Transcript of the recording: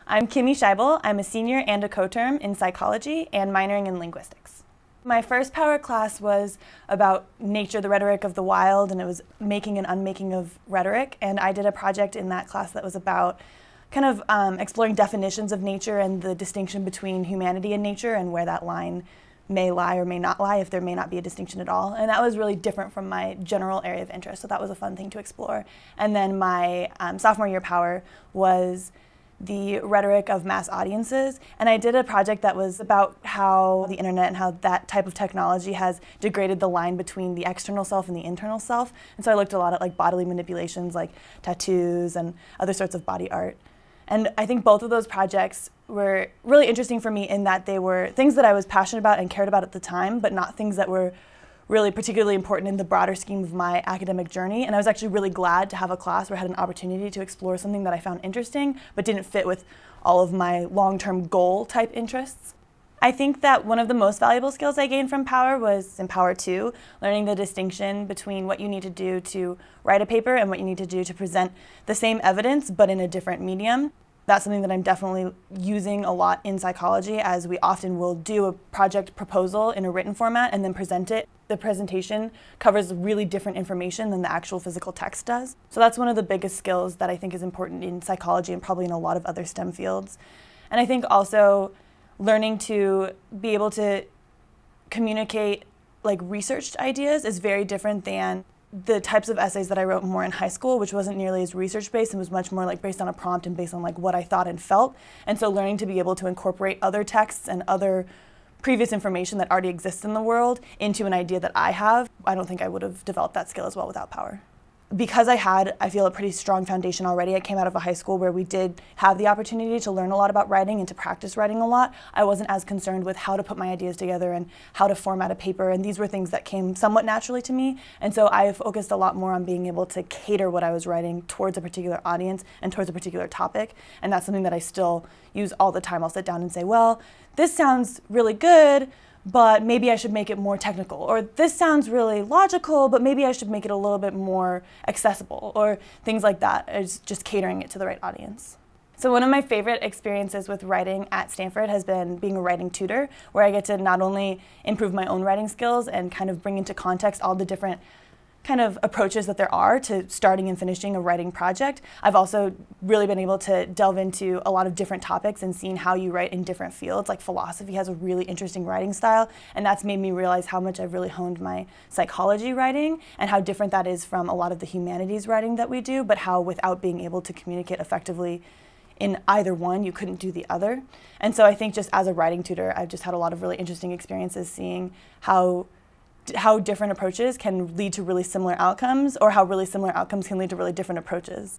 I'm Kimmy Scheible. I'm a senior and a co-term in psychology and minoring in linguistics. My first power class was about nature, the rhetoric of the wild, and it was making and unmaking of rhetoric. And I did a project in that class that was about kind of exploring definitions of nature and the distinction between humanity and nature and where that line may lie or may not lie, if there may not be a distinction at all. And that was really different from my general area of interest, so that was a fun thing to explore. And then my sophomore year power was the rhetoric of mass audiences, and I did a project that was about how the internet and how that type of technology has degraded the line between the external self and the internal self. And so I looked a lot at like bodily manipulations like tattoos and other sorts of body art. And I think both of those projects were really interesting for me in that they were things that I was passionate about and cared about at the time, but not things that were really particularly important in the broader scheme of my academic journey. And I was actually really glad to have a class where I had an opportunity to explore something that I found interesting, but didn't fit with all of my long-term goal type interests. I think that one of the most valuable skills I gained from Power was in Power 2, learning the distinction between what you need to do to write a paper and what you need to do to present the same evidence but in a different medium. That's something that I'm definitely using a lot in psychology, as we often will do a project proposal in a written format and then present it. The presentation covers really different information than the actual physical text does. So that's one of the biggest skills that I think is important in psychology and probably in a lot of other STEM fields. And I think also learning to be able to communicate like researched ideas is very different than the types of essays that I wrote more in high school, which wasn't nearly as research-based and was much more like based on a prompt and based on like what I thought and felt. And so learning to be able to incorporate other texts and other previous information that already exists in the world into an idea that I have, I don't think I would have developed that skill as well without Power. Because I feel, a pretty strong foundation already. I came out of a high school where we did have the opportunity to learn a lot about writing and to practice writing a lot. I wasn't as concerned with how to put my ideas together and how to format a paper, and these were things that came somewhat naturally to me. And so I focused a lot more on being able to cater what I was writing towards a particular audience and towards a particular topic. And that's something that I still use all the time. I'll sit down and say, well, this sounds really good, but maybe I should make it more technical. Or this sounds really logical, but maybe I should make it a little bit more accessible, or things like that. It's just catering it to the right audience. So one of my favorite experiences with writing at Stanford has been being a writing tutor, where I get to not only improve my own writing skills and kind of bring into context all the different kind of approaches that there are to starting and finishing a writing project. I've also really been able to delve into a lot of different topics and seeing how you write in different fields. Like philosophy has a really interesting writing style, and that's made me realize how much I've really honed my psychology writing and how different that is from a lot of the humanities writing that we do, but how without being able to communicate effectively in either one, you couldn't do the other. And so I think just as a writing tutor, I've just had a lot of really interesting experiences seeing how different approaches can lead to really similar outcomes, or how really similar outcomes can lead to really different approaches.